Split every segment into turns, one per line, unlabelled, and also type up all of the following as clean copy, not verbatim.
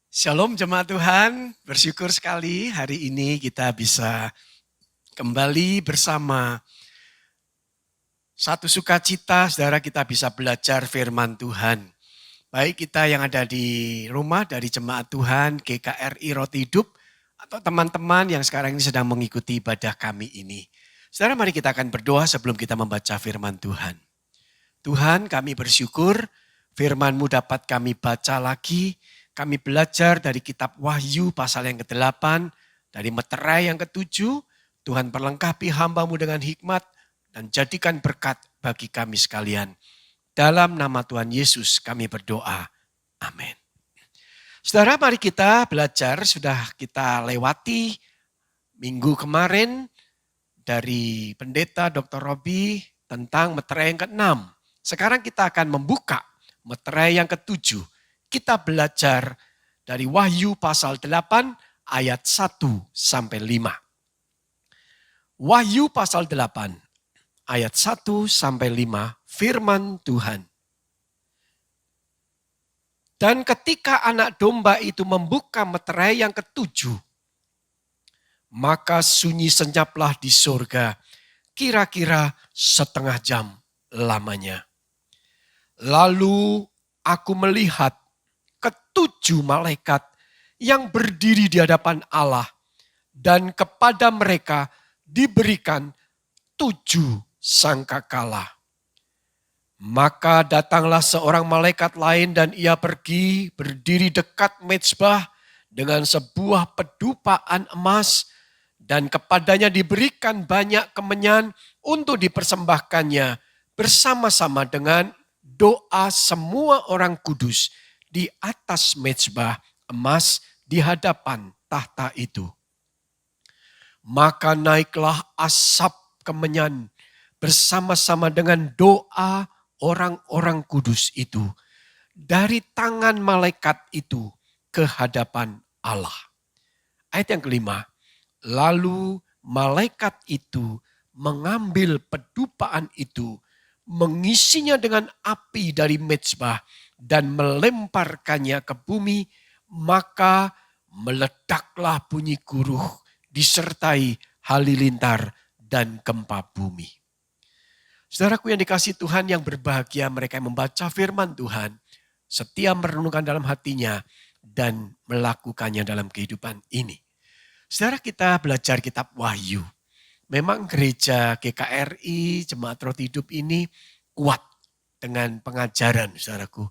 Shalom jemaat Tuhan, bersyukur sekali hari ini kita bisa kembali bersama satu sukacita, saudara kita bisa belajar firman Tuhan. Baik kita yang ada di rumah dari jemaat Tuhan, GKRI Roti Hidup, atau teman-teman yang sekarang ini sedang mengikuti ibadah kami ini. Saudara mari kita akan berdoa sebelum kita membaca firman Tuhan. Tuhan kami bersyukur firman-Mu dapat kami baca lagi. Kami belajar dari kitab Wahyu pasal yang ke-8, dari meterai yang ke-7. Tuhan perlengkapi hamba-Mu dengan hikmat dan jadikan berkat bagi kami sekalian. Dalam nama Tuhan Yesus kami berdoa. Amin. Saudara mari kita belajar, sudah kita lewati minggu kemarin dari pendeta Dr. Robi tentang meterai yang ke-6. Sekarang kita akan membuka meterai yang ke-7. Kita belajar dari Wahyu pasal 8 ayat 1 sampai 5. Wahyu pasal 8 ayat 1 sampai 5 firman Tuhan. Dan ketika anak domba itu membuka meterai yang ke-7, maka sunyi senyaplah di surga, kira-kira setengah jam lamanya. Lalu aku melihat ke-7 malaikat yang berdiri di hadapan Allah, dan kepada mereka diberikan 7 sangkakala. Maka datanglah seorang malaikat lain dan ia pergi berdiri dekat mezbah dengan sebuah pedupaan emas, dan kepadanya diberikan banyak kemenyan untuk dipersembahkannya bersama-sama dengan doa semua orang kudus di atas mezbah emas di hadapan tahta itu. Maka naiklah asap kemenyan bersama-sama dengan doa orang-orang kudus itu dari tangan malaikat itu ke hadapan Allah. Ayat yang kelima, lalu malaikat itu mengambil pedupaan itu, mengisinya dengan api dari mezbah dan melemparkannya ke bumi, maka meledaklah bunyi guruh disertai halilintar dan gempa bumi. Saudaraku yang dikasihi Tuhan, yang berbahagia mereka yang membaca firman Tuhan, setia merenungkan dalam hatinya dan melakukannya dalam kehidupan ini. Saudara, kita belajar kitab Wahyu. Memang gereja GKRI, Jemaat Roti Hidup ini kuat dengan pengajaran, saudaraku.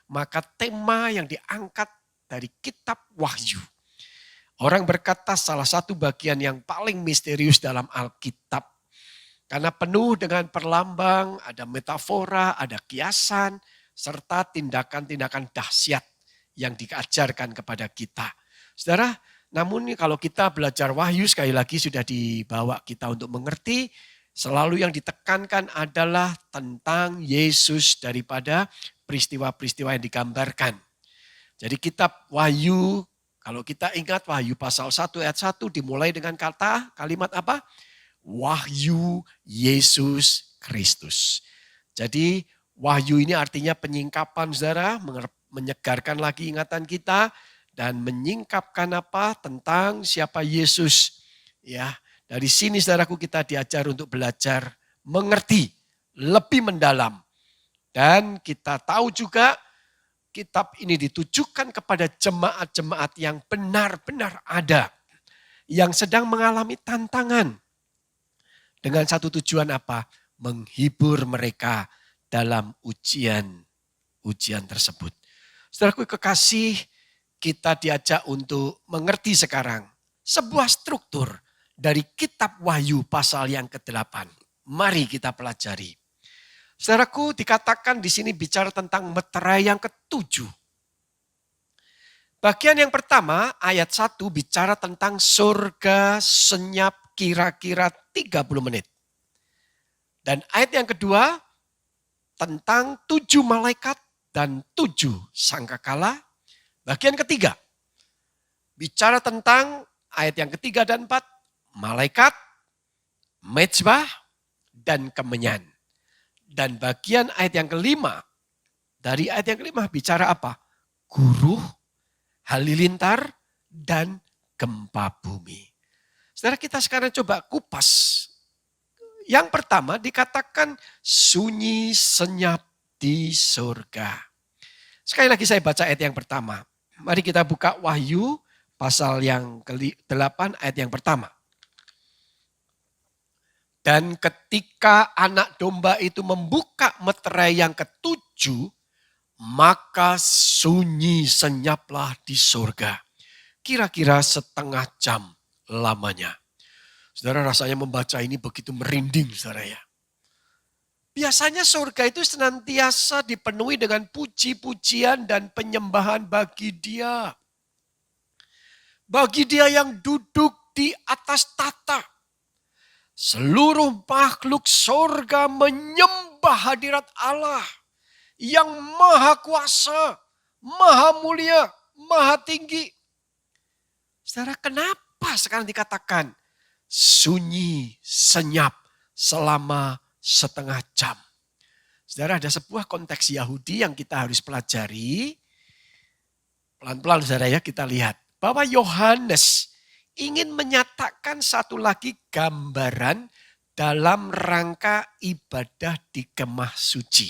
Maka tema yang diangkat dari kitab Wahyu. Orang berkata salah satu bagian yang paling misterius dalam Alkitab. Karena penuh dengan perlambang, ada metafora, ada kiasan, serta tindakan-tindakan dahsyat yang diajarkan kepada kita. Saudara, namun kalau kita belajar Wahyu, sekali lagi sudah dibawa kita untuk mengerti, selalu yang ditekankan adalah tentang Yesus daripada peristiwa-peristiwa yang digambarkan. Jadi kitab Wahyu, kalau kita ingat Wahyu pasal 1 ayat 1 dimulai dengan kalimat apa? Wahyu Yesus Kristus. Jadi Wahyu ini artinya penyingkapan, saudara, menyegarkan lagi ingatan kita dan menyingkapkan apa? Tentang siapa Yesus. Ya, dari sini saudaraku kita diajar untuk belajar mengerti lebih mendalam. Dan kita tahu juga kitab ini ditujukan kepada jemaat-jemaat yang benar-benar ada. Yang sedang mengalami tantangan. Dengan satu tujuan apa? Menghibur mereka dalam ujian tersebut. Saudaraku kekasih, kita diajak untuk mengerti sekarang sebuah struktur dari kitab Wahyu pasal yang ke-8. Mari kita pelajari. Saudaraku, dikatakan di sini bicara tentang meterai yang ke-7. Bagian yang pertama ayat 1 bicara tentang surga senyap kira-kira 30 menit. Dan ayat yang kedua tentang 7 malaikat dan 7 sangkakala. Bagian ketiga bicara tentang ayat yang ketiga dan 4, malaikat, mezbah, dan kemenyan. Dan bagian ayat yang kelima, dari ayat yang kelima bicara apa? Guru, halilintar, dan gempa bumi. Saudara, kita sekarang coba kupas. Yang pertama dikatakan sunyi senyap di surga. Sekali lagi saya baca ayat yang pertama. Mari kita buka Wahyu pasal yang ke-8 ayat yang pertama. Dan ketika anak domba itu membuka meterai yang ketujuh, maka sunyi senyaplah di surga. Kira-kira setengah jam lamanya. Saudara, rasanya membaca ini begitu merinding, saudara ya. Biasanya surga itu senantiasa dipenuhi dengan puji-pujian dan penyembahan bagi Dia. Bagi Dia yang duduk di atas tata. Seluruh makhluk surga menyembah hadirat Allah yang maha kuasa, maha mulia, maha tinggi. Saudara, kenapa sekarang dikatakan sunyi, senyap selama setengah jam? Saudara, ada sebuah konteks Yahudi yang kita harus pelajari. Pelan-pelan saudara ya, kita lihat. Bahwa Yohanes ingin menyatakan satu lagi gambaran dalam rangka ibadah di kemah suci.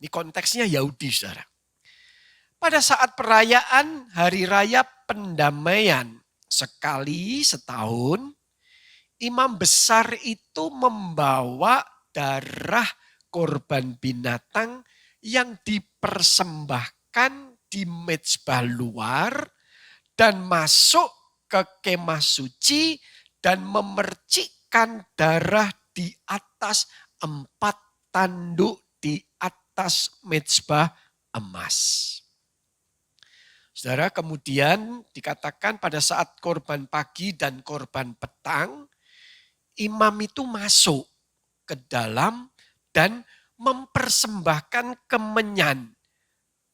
Ini konteksnya Yahudi, saudara. Pada saat perayaan hari raya pendamaian sekali setahun, imam besar itu membawa darah korban binatang yang dipersembahkan di mezbah luar dan masuk ke kemah suci dan memercikkan darah di atas 4 tanduk di atas mezbah emas. Saudara, kemudian dikatakan pada saat korban pagi dan korban petang, imam itu masuk ke dalam dan mempersembahkan kemenyan.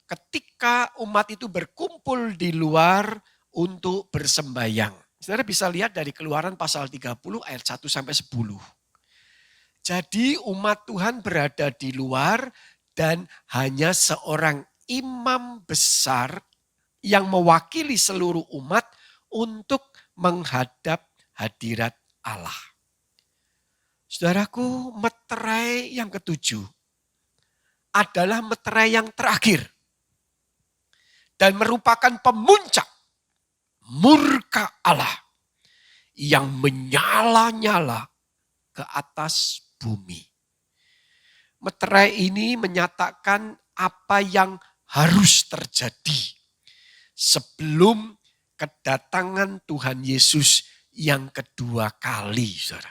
Ketika umat itu berkumpul di luar untuk bersembayang. Saudara bisa lihat dari Keluaran pasal 30 ayat 1 sampai 10. Jadi umat Tuhan berada di luar dan hanya seorang imam besar yang mewakili seluruh umat untuk menghadap hadirat Allah. Saudaraku, meterai yang ketujuh adalah meterai yang terakhir dan merupakan pemuncak murka Allah yang menyala-nyala ke atas bumi. Meterai ini menyatakan apa yang harus terjadi sebelum kedatangan Tuhan Yesus yang kedua kali, saudara.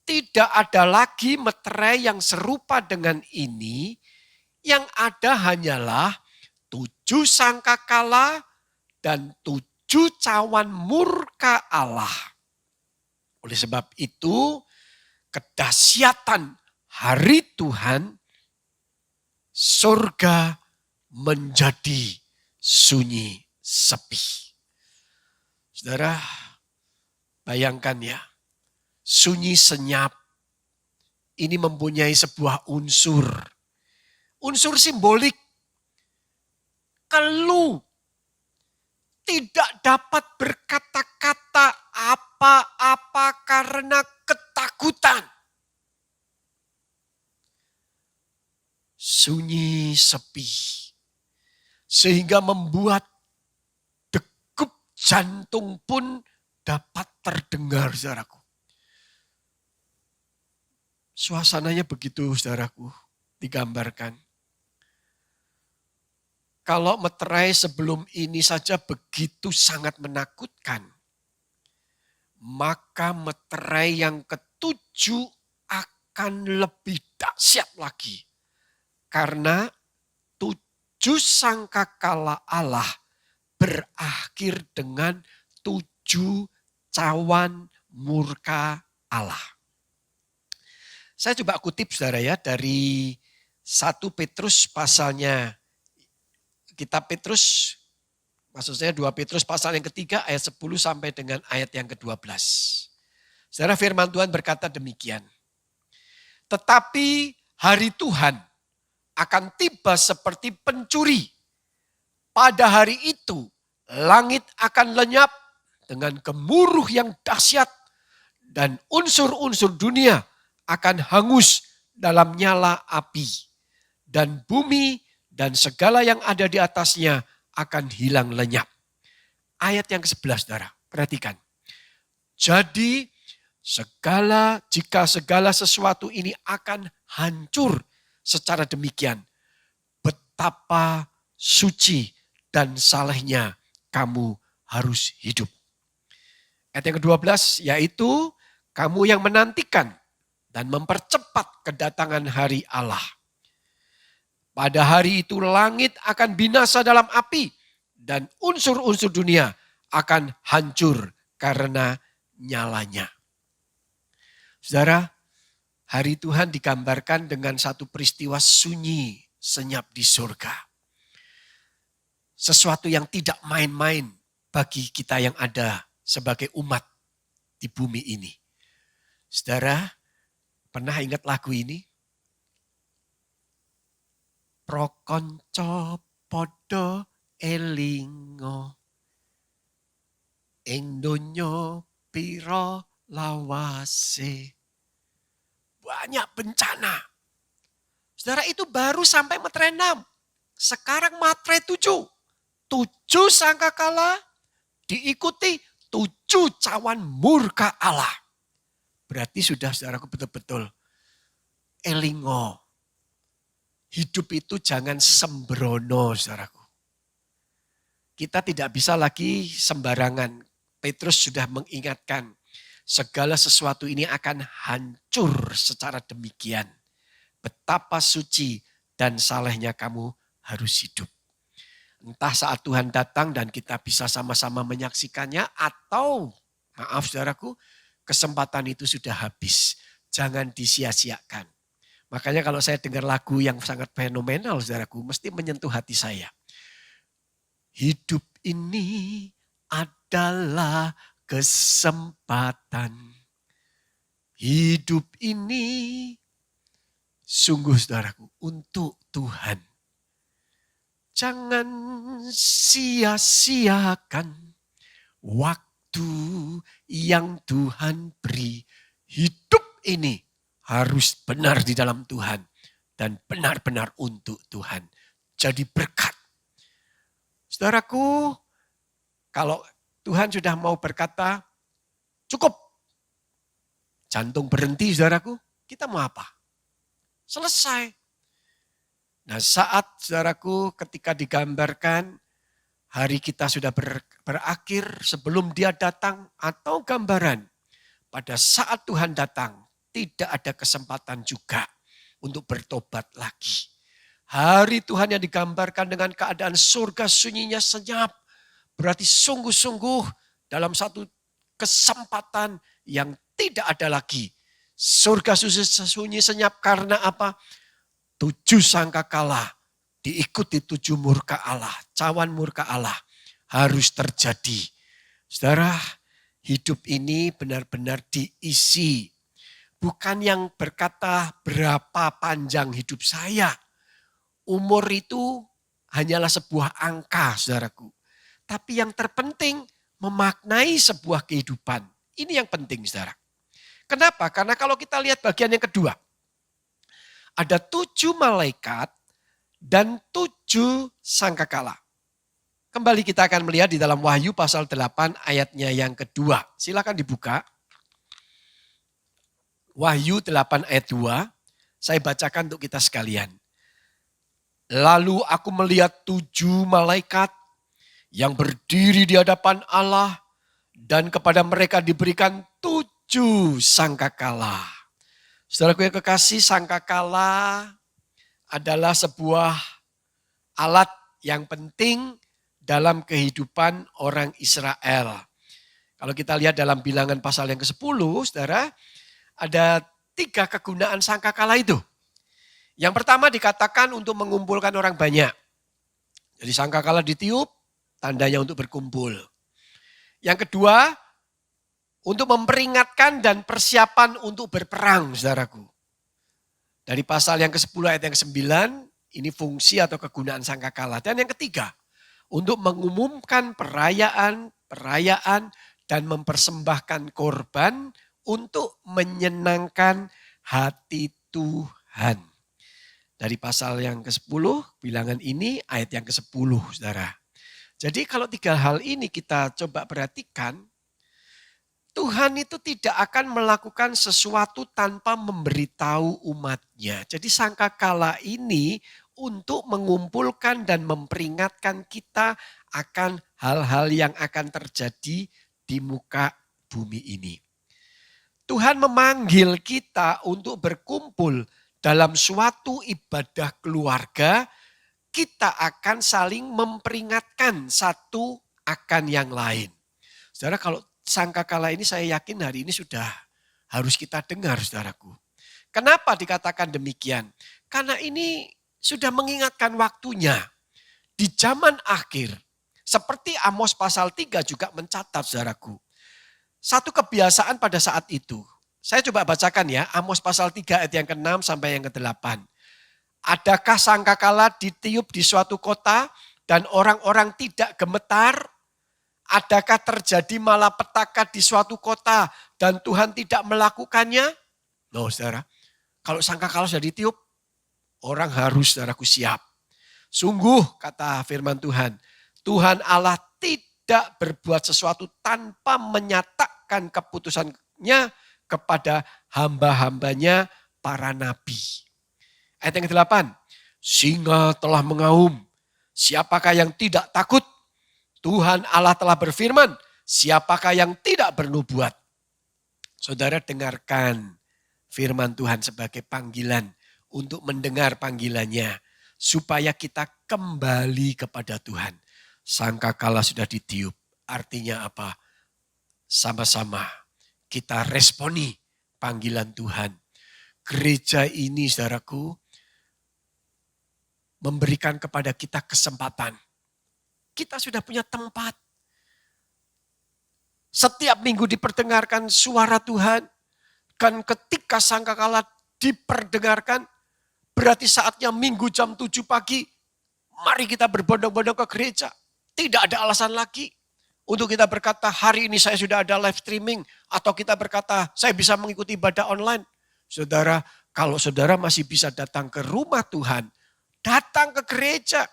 Tidak ada lagi meterai yang serupa dengan ini, yang ada hanyalah 7 sangkakala dan 7 cawan murka Allah. Oleh sebab itu, kedahsyatan hari Tuhan, surga menjadi sunyi sepi. Saudara, bayangkan ya, sunyi senyap ini mempunyai sebuah unsur simbolik. Keluh, tidak dapat berkata-kata apa-apa karena ketakutan. Sunyi sepi. Sehingga membuat degup jantung pun dapat terdengar, saudaraku. Suasananya begitu, saudaraku, digambarkan. Kalau meterai sebelum ini saja begitu sangat menakutkan, maka meterai yang ketujuh akan lebih dahsyat lagi. Karena 7 sangkakala Allah berakhir dengan 7 cawan murka Allah. Saya coba kutip saudara ya dari 1 Petrus pasalnya, kitab Petrus, maksud saya 2 Petrus pasal yang ketiga ayat 10 sampai dengan ayat yang ke-12. Saudara, firman Tuhan berkata demikian. Tetapi hari Tuhan akan tiba seperti pencuri Pada hari itu langit akan lenyap dengan gemuruh yang dahsyat dan unsur-unsur dunia akan hangus dalam nyala api. Dan bumi dan segala yang ada di atasnya akan hilang lenyap. Ayat yang ke-11, saudara, perhatikan. Jadi jika segala sesuatu ini akan hancur secara demikian, betapa suci dan salehnya kamu harus hidup. Ayat yang ke-12, yaitu kamu yang menantikan dan mempercepat kedatangan hari Allah. Pada hari itu langit akan binasa dalam api dan unsur-unsur dunia akan hancur karena nyalanya. Saudara, hari Tuhan digambarkan dengan satu peristiwa sunyi senyap di surga. Sesuatu yang tidak main-main bagi kita yang ada sebagai umat di bumi ini. Saudara, pernah ingat lagu ini? Prokonco podo elingo ing donya pira lawase. Banyak bencana. Saudara, itu baru sampai matre 6. Sekarang matre 7. 7 sangkakala diikuti 7 cawan murka Allah. Berarti sudah, saudaraku, betul-betul elingo. Hidup itu jangan sembrono, saudaraku. Kita tidak bisa lagi sembarangan. Petrus sudah mengingatkan, segala sesuatu ini akan hancur secara demikian. Betapa suci dan salehnya kamu harus hidup. Entah saat Tuhan datang dan kita bisa sama-sama menyaksikannya, atau maaf saudaraku, kesempatan itu sudah habis. Jangan disia-siakan. Makanya kalau saya dengar lagu yang sangat fenomenal saudaraku, mesti menyentuh hati saya. Hidup ini adalah kesempatan. Hidup ini sungguh saudaraku untuk Tuhan. Jangan sia-siakan waktu yang Tuhan beri. Hidup ini harus benar di dalam Tuhan dan benar-benar untuk Tuhan. Jadi berkat. Saudaraku, kalau Tuhan sudah mau berkata, cukup. Jantung berhenti saudaraku, kita mau apa? Selesai. Nah saat saudaraku ketika digambarkan hari kita sudah berakhir sebelum dia datang, atau gambaran pada saat Tuhan datang tidak ada kesempatan juga untuk bertobat lagi. Hari Tuhan yang digambarkan dengan keadaan surga sunyinya senyap, berarti sungguh-sungguh dalam satu kesempatan yang tidak ada lagi. Surga sunyi senyap karena apa? 7 sangkakala diikuti 7 murka Allah, cawan murka Allah harus terjadi. Saudara, hidup ini benar-benar diisi. Bukan yang berkata berapa panjang hidup saya. Umur itu hanyalah sebuah angka, saudaraku. Tapi yang terpenting memaknai sebuah kehidupan. Ini yang penting, saudara. Kenapa? Karena kalau kita lihat bagian yang kedua. Ada 7 malaikat dan 7 sangkakala. Kembali kita akan melihat di dalam Wahyu pasal 8 ayatnya yang kedua. Silakan dibuka. Wahyu 8 ayat 2, saya bacakan untuk kita sekalian. Lalu aku melihat 7 malaikat yang berdiri di hadapan Allah dan kepada mereka diberikan 7 sangkakala. Saudaraku yang kekasih, sangkakala adalah sebuah alat yang penting dalam kehidupan orang Israel. Kalau kita lihat dalam Bilangan pasal yang ke-10, saudara, ada 3 kegunaan sangkakala itu. Yang pertama dikatakan untuk mengumpulkan orang banyak. Jadi sangkakala ditiup, tandanya untuk berkumpul. Yang kedua, untuk memperingatkan dan persiapan untuk berperang, saudaraku. Dari pasal yang ke-10 ayat yang ke-9, ini fungsi atau kegunaan sangkakala. Dan yang ketiga, untuk mengumumkan perayaan dan mempersembahkan korban untuk menyenangkan hati Tuhan. Dari pasal yang ke-10, bilangan ini ayat yang ke-10, saudara. Jadi kalau 3 hal ini kita coba perhatikan, Tuhan itu tidak akan melakukan sesuatu tanpa memberitahu umatnya. Jadi sangkakala ini untuk mengumpulkan dan memperingatkan kita akan hal-hal yang akan terjadi di muka bumi ini. Tuhan memanggil kita untuk berkumpul dalam suatu ibadah keluarga. Kita akan saling memperingatkan satu akan yang lain. Saudara, kalau sangkakala ini saya yakin hari ini sudah harus kita dengar, saudaraku. Kenapa dikatakan demikian? Karena ini sudah mengingatkan waktunya. Di zaman akhir, seperti Amos pasal 3 juga mencatat, saudaraku. Satu kebiasaan pada saat itu. Saya coba bacakan ya, Amos pasal 3 ayat yang ke-6 sampai yang ke-8. Adakah sangkakala ditiup di suatu kota dan orang-orang tidak gemetar? Adakah terjadi malapetaka di suatu kota dan Tuhan tidak melakukannya? Loh saudara, kalau sangkakala sudah ditiup, orang harus saudaraku siap. Sungguh kata firman Tuhan, Tuhan Allah tidak berbuat sesuatu tanpa menyatakan keputusannya kepada hamba-hambanya para nabi. Ayat yang ke-8, singa telah mengaum, siapakah yang tidak takut? Tuhan Allah telah berfirman, siapakah yang tidak bernubuat? Saudara dengarkan firman Tuhan sebagai panggilan untuk mendengar panggilannya. Supaya kita kembali kepada Tuhan. Sangkakala sudah ditiup, artinya apa? Sama-sama kita responi panggilan Tuhan. Gereja ini saudaraku, memberikan kepada kita kesempatan. Kita sudah punya tempat. Setiap minggu diperdengarkan suara Tuhan. Dan ketika sangkakala diperdengarkan, berarti saatnya minggu jam 7 pagi, mari kita berbondong-bondong ke gereja. Tidak ada alasan lagi untuk kita berkata, hari ini saya sudah ada live streaming. Atau kita berkata, saya bisa mengikuti ibadah online. Saudara, kalau saudara masih bisa datang ke rumah Tuhan, datang ke gereja.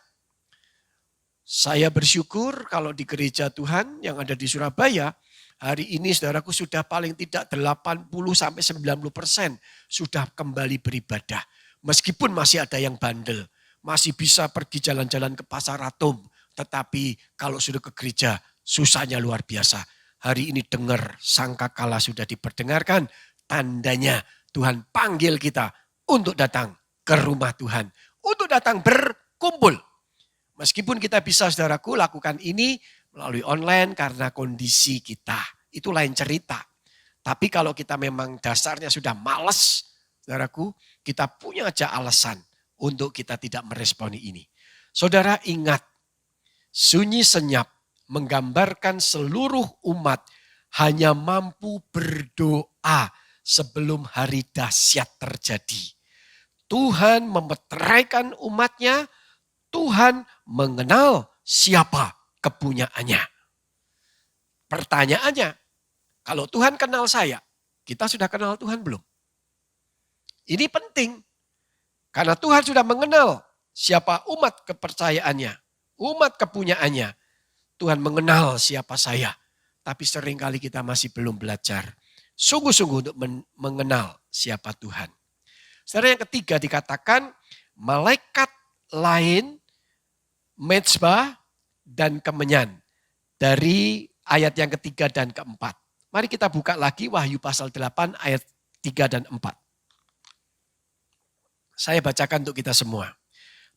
Saya bersyukur kalau di gereja Tuhan yang ada di Surabaya, hari ini saudaraku sudah paling tidak 80-90% sudah kembali beribadah. Meskipun masih ada yang bandel, masih bisa pergi jalan-jalan ke pasar Atom. Tetapi kalau sudah ke gereja, susahnya luar biasa. Hari ini dengar sangkakala sudah diperdengarkan, tandanya Tuhan panggil kita untuk datang ke rumah Tuhan. Untuk datang berkumpul. Meskipun kita bisa saudaraku lakukan ini melalui online karena kondisi kita. Itu lain cerita. Tapi kalau kita memang dasarnya sudah malas, saudaraku, kita punya aja alasan untuk kita tidak meresponi ini. Saudara ingat, sunyi senyap menggambarkan seluruh umat hanya mampu berdoa sebelum hari dahsyat terjadi. Tuhan memeteraikan umatnya, Tuhan mengenal siapa kepunyaannya. Pertanyaannya, kalau Tuhan kenal saya, kita sudah kenal Tuhan belum? Ini penting, karena Tuhan sudah mengenal siapa umat kepercayaannya, umat kepunyaannya. Tuhan mengenal siapa saya, tapi seringkali kita masih belum belajar sungguh-sungguh untuk mengenal siapa Tuhan. Saudara, yang ketiga dikatakan malaikat lain, mezbah dan kemenyan. Dari ayat yang ketiga dan keempat. Mari kita buka lagi Wahyu pasal 8 ayat 3 dan 4. Saya bacakan untuk kita semua.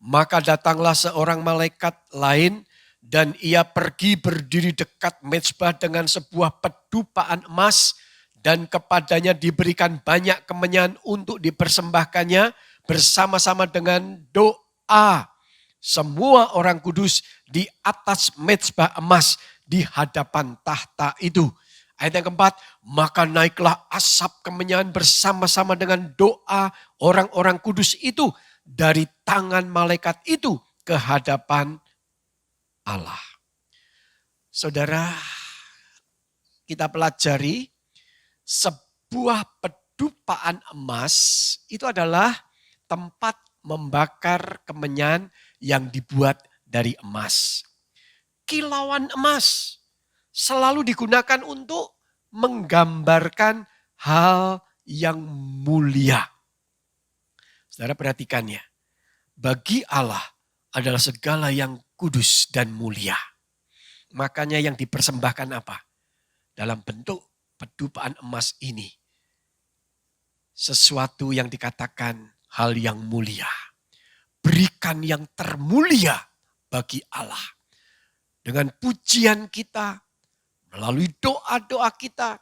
Maka datanglah seorang malaikat lain dan ia pergi berdiri dekat mezbah dengan sebuah pedupaan emas. Dan kepadanya diberikan banyak kemenyan untuk dipersembahkannya bersama-sama dengan doa. Semua orang kudus di atas mezbah emas di hadapan tahta itu. Ayat yang keempat, maka naiklah asap kemenyan bersama-sama dengan doa orang-orang kudus itu dari tangan malaikat itu ke hadapan Allah. Saudara, kita pelajari sebuah pedupaan emas itu adalah tempat membakar kemenyan yang dibuat dari emas. Kilauan emas selalu digunakan untuk menggambarkan hal yang mulia. Saudara perhatikan ya, bagi Allah adalah segala yang kudus dan mulia. Makanya yang dipersembahkan apa? Dalam bentuk pedupaan emas ini. Sesuatu yang dikatakan hal yang mulia. Berikan yang termulia bagi Allah. Dengan pujian kita, melalui doa-doa kita,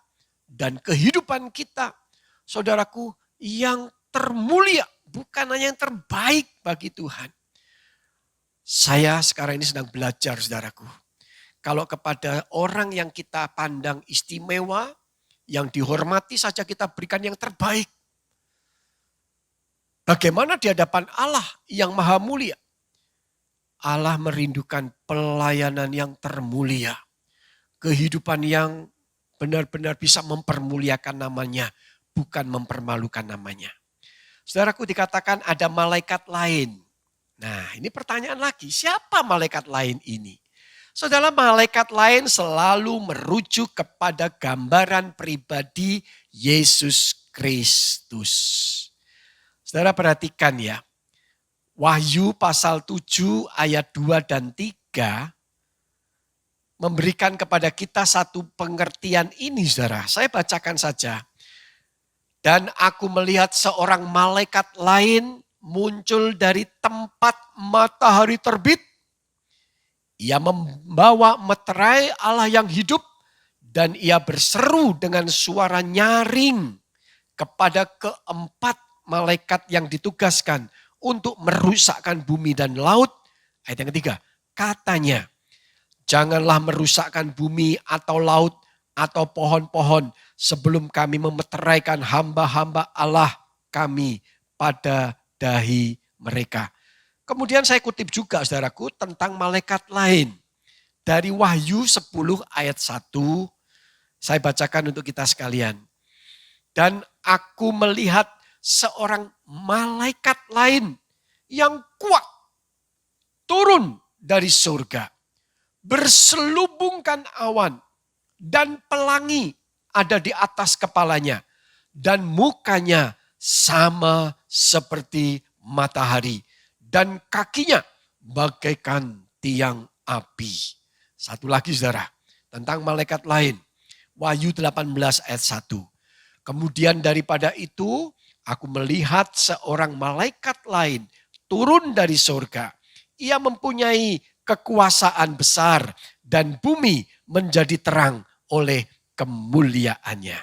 dan kehidupan kita. Saudaraku, yang termulia, bukan hanya yang terbaik bagi Tuhan. Saya sekarang ini sedang belajar, saudaraku. Kalau kepada orang yang kita pandang istimewa, yang dihormati saja kita berikan yang terbaik. Bagaimana di hadapan Allah yang maha mulia? Allah merindukan pelayanan yang termulia. Kehidupan yang benar-benar bisa mempermuliakan namanya, bukan mempermalukan namanya. Saudaraku, dikatakan ada malaikat lain. Nah, ini pertanyaan lagi, siapa malaikat lain ini? Saudara, malaikat lain selalu merujuk kepada gambaran pribadi Yesus Kristus. Saudara perhatikan ya, Wahyu pasal 7 ayat 2 dan 3 memberikan kepada kita satu pengertian ini, saudara. Saya bacakan saja. Dan aku melihat seorang malaikat lain muncul dari tempat matahari terbit. Ia membawa meterai Allah yang hidup dan ia berseru dengan suara nyaring kepada keempat malaikat yang ditugaskan untuk merusakkan bumi dan laut. Ayat yang ketiga, katanya, janganlah merusakkan bumi atau laut atau pohon-pohon sebelum kami memeteraikan hamba-hamba Allah kami pada dahi mereka. Kemudian saya kutip juga saudaraku tentang malaikat lain. Dari Wahyu 10 ayat 1, saya bacakan untuk kita sekalian. Dan aku melihat seorang malaikat lain yang kuat turun dari surga. Berselubungkan awan dan pelangi ada di atas kepalanya. Dan mukanya sama seperti matahari. Dan kakinya bagaikan tiang api. Satu lagi saudara, tentang malaikat lain. Wahyu 18 ayat 1. Kemudian daripada itu, aku melihat seorang malaikat lain turun dari surga. Ia mempunyai kekuasaan besar dan bumi menjadi terang oleh kemuliaannya.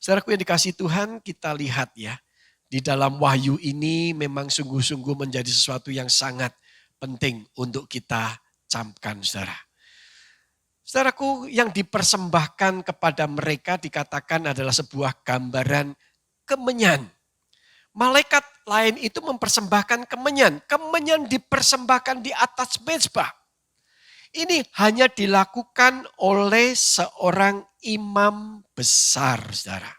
Saudaraku yang dikasihi Tuhan, kita lihat ya. Di dalam Wahyu ini memang sungguh-sungguh menjadi sesuatu yang sangat penting untuk kita camkan, saudara. Saudaraku, yang dipersembahkan kepada mereka dikatakan adalah sebuah gambaran kemenyan. Malaikat lain itu mempersembahkan kemenyan. Kemenyan dipersembahkan di atas mezbah. Ini hanya dilakukan oleh seorang imam besar, saudara.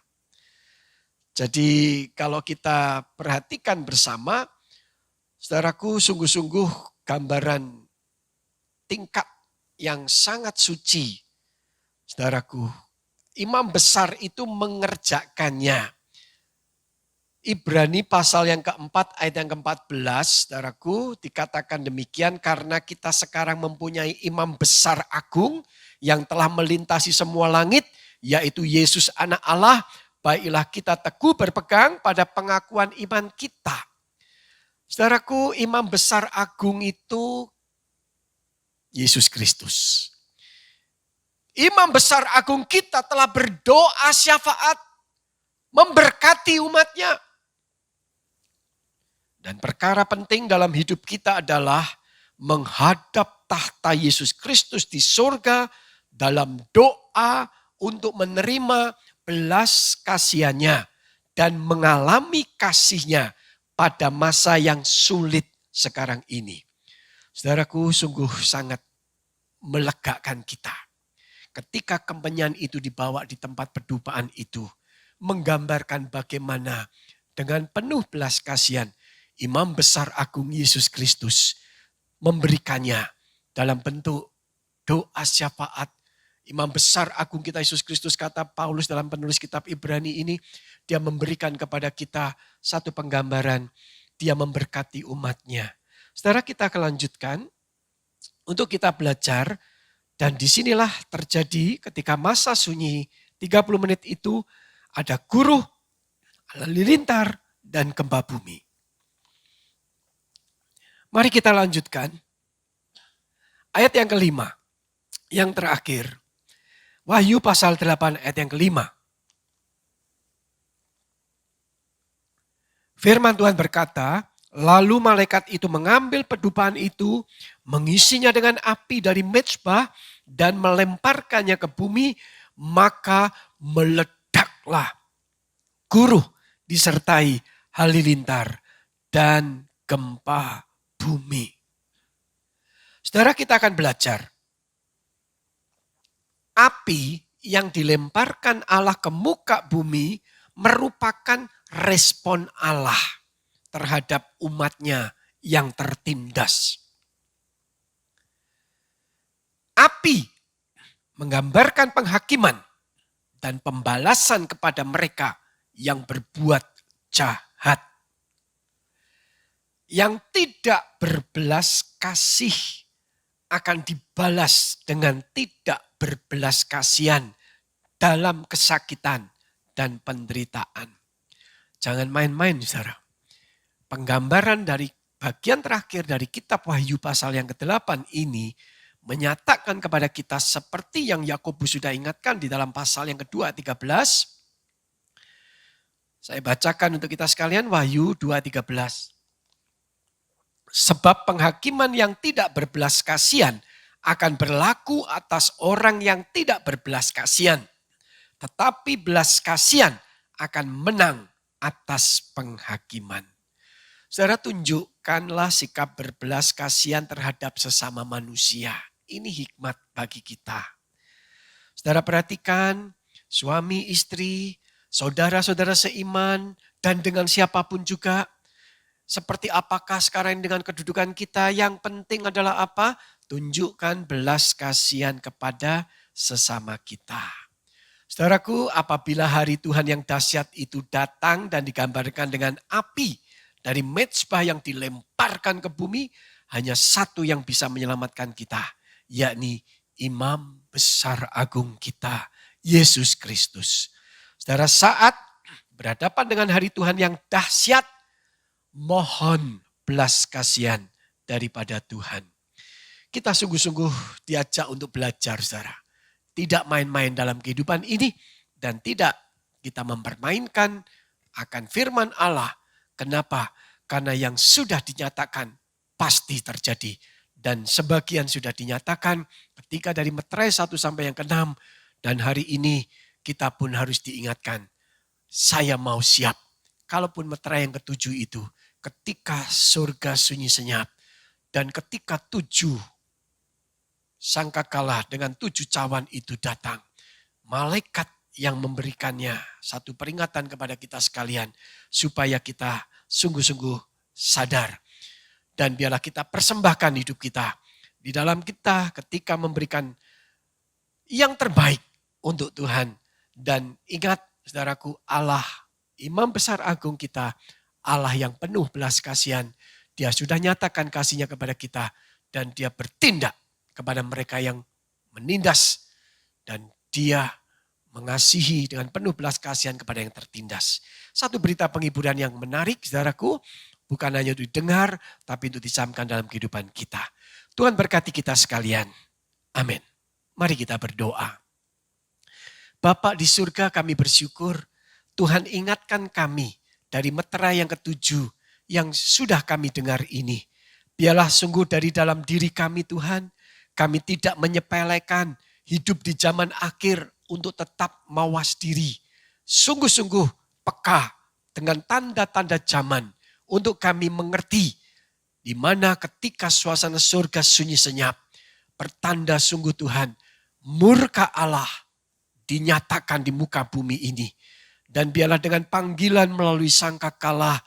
Jadi kalau kita perhatikan bersama, saudaraku, sungguh-sungguh gambaran tingkat yang sangat suci. Saudaraku, imam besar itu mengerjakannya. Ibrani pasal yang keempat ayat yang ke-14, saudaraku, dikatakan demikian karena kita sekarang mempunyai imam besar agung yang telah melintasi semua langit, yaitu Yesus anak Allah. Baiklah kita teguh berpegang pada pengakuan iman kita. Saudaraku, imam besar agung itu Yesus Kristus. Imam besar agung kita telah berdoa syafaat, memberkati umatnya. Dan perkara penting dalam hidup kita adalah menghadap tahta Yesus Kristus di surga dalam doa untuk menerima belas kasihannya dan mengalami kasihnya pada masa yang sulit sekarang ini. Saudaraku, sungguh sangat melegakan kita. Ketika kemenyan itu dibawa di tempat pedupaan itu, menggambarkan bagaimana dengan penuh belas kasihan Imam Besar Agung Yesus Kristus memberikannya dalam bentuk doa syafaat. Imam Besar Agung kita Yesus Kristus, kata Paulus dalam penulis kitab Ibrani ini, dia memberikan kepada kita satu penggambaran, dia memberkati umatnya. Saudara, kita akan lanjutkan untuk kita belajar, dan disinilah terjadi ketika masa sunyi 30 menit itu ada guruh, halilintar, dan gempa bumi. Mari kita lanjutkan. Ayat yang kelima, yang terakhir. Wahyu pasal 8 ayat yang kelima. Firman Tuhan berkata, lalu malaikat itu mengambil pedupaan itu, mengisinya dengan api dari mezbah dan melemparkannya ke bumi, maka meledaklah guruh disertai halilintar dan gempa bumi. Saudara, kita akan belajar. Api yang dilemparkan Allah ke muka bumi merupakan respon Allah terhadap umatnya yang tertindas. Api menggambarkan penghakiman dan pembalasan kepada mereka yang berbuat jahat. Yang tidak berbelas kasih akan dibalas dengan tidak berbelas kasihan dalam kesakitan dan penderitaan. Jangan main-main, saudara. Penggambaran dari bagian terakhir dari kitab Wahyu pasal yang ke-8 ini menyatakan kepada kita seperti yang Yakobus sudah ingatkan di dalam pasal yang kedua 13. Saya bacakan untuk kita sekalian Wahyu 2:13. Sebab penghakiman yang tidak berbelas kasihan akan berlaku atas orang yang tidak berbelas kasihan. Tetapi belas kasihan akan menang atas penghakiman. Saudara, tunjukkanlah sikap berbelas kasihan terhadap sesama manusia. Ini hikmat bagi kita. Saudara, perhatikan suami, istri, saudara-saudara seiman, dan dengan siapapun juga. Seperti apakah sekarang dengan kedudukan kita, yang penting adalah apa? Tunjukkan belas kasihan kepada sesama kita. Saudaraku, apabila hari Tuhan yang dahsyat itu datang dan digambarkan dengan api dari mezbah yang dilemparkan ke bumi, hanya satu yang bisa menyelamatkan kita, yakni Imam Besar Agung kita, Yesus Kristus. Saudara, saat berhadapan dengan hari Tuhan yang dahsyat, mohon belas kasihan daripada Tuhan. Kita sungguh-sungguh diajak untuk belajar, saudara. Tidak main-main dalam kehidupan ini dan tidak kita mempermainkan akan firman Allah. Kenapa? Karena yang sudah dinyatakan pasti terjadi. Dan sebagian sudah dinyatakan ketika dari Meterai 1 sampai yang ke-6. Dan hari ini kita pun harus diingatkan. Saya mau siap. Kalaupun Meterai yang ke-7 itu, ketika surga sunyi senyap dan ketika 7 sangkakala dengan 7 cawan itu datang, malaikat yang memberikannya satu peringatan kepada kita sekalian supaya kita sungguh-sungguh sadar. Dan biarlah kita persembahkan hidup kita di dalam kita ketika memberikan yang terbaik untuk Tuhan. Dan ingat, saudaraku, Allah Imam Besar Agung kita, Allah yang penuh belas kasihan, dia sudah nyatakan kasihnya kepada kita dan dia bertindak kepada mereka yang menindas dan dia mengasihi dengan penuh belas kasihan kepada yang tertindas. Satu berita penghiburan yang menarik, saudaraku, bukan hanya untuk didengar tapi untuk dicamkan dalam kehidupan kita. Tuhan berkati kita sekalian. Amin. Mari kita berdoa. Bapa di surga, kami bersyukur Tuhan ingatkan kami dari Meterai yang ke-7 yang sudah kami dengar ini. Biarlah sungguh dari dalam diri kami Tuhan, kami tidak menyepelekan hidup di zaman akhir untuk tetap mawas diri. Sungguh-sungguh peka dengan tanda-tanda zaman untuk kami mengerti di mana ketika suasana surga sunyi senyap, pertanda sungguh Tuhan, murka Allah dinyatakan di muka bumi ini. Dan biarlah dengan panggilan melalui sangkakala,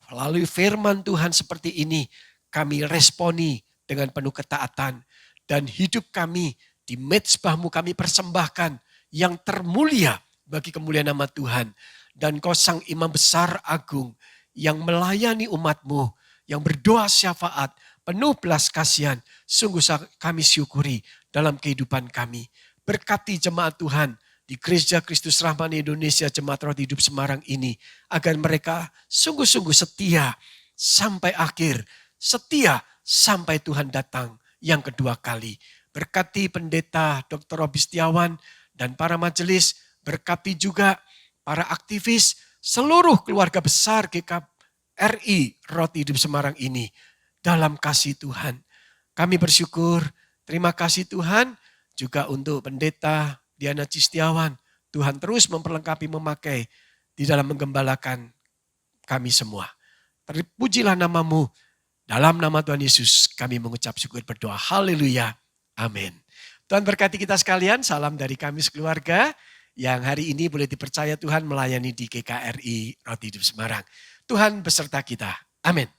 melalui firman Tuhan seperti ini, kami responi dengan penuh ketaatan. Dan hidup kami di mezbahmu kami persembahkan yang termulia bagi kemuliaan nama Tuhan. Dan Kau sang imam besar agung yang melayani umatmu, yang berdoa syafaat, penuh belas kasihan. Sungguh kami syukuri dalam kehidupan kami. Berkati jemaat Tuhan di Gereja Kristus Rahmani Indonesia Jemaat Roti Hidup Semarang ini. Agar mereka sungguh-sungguh setia sampai akhir. Setia sampai Tuhan datang yang kedua kali. Berkati pendeta Dr. Robi Setiawan dan para majelis. Berkati juga para aktivis, seluruh keluarga besar GKRI Roti Hidup Semarang ini. Dalam kasih Tuhan. Kami bersyukur, terima kasih Tuhan. Juga untuk pendeta Diana Cistiawan, Tuhan terus memperlengkapi, memakai di dalam menggembalakan kami semua. Terpujilah namamu, dalam nama Tuhan Yesus kami mengucap syukur berdoa. Haleluya, amin. Tuhan berkati kita sekalian, salam dari kami sekeluarga yang hari ini boleh dipercaya Tuhan melayani di GKRI Roti Hidup Semarang. Tuhan beserta kita, amin.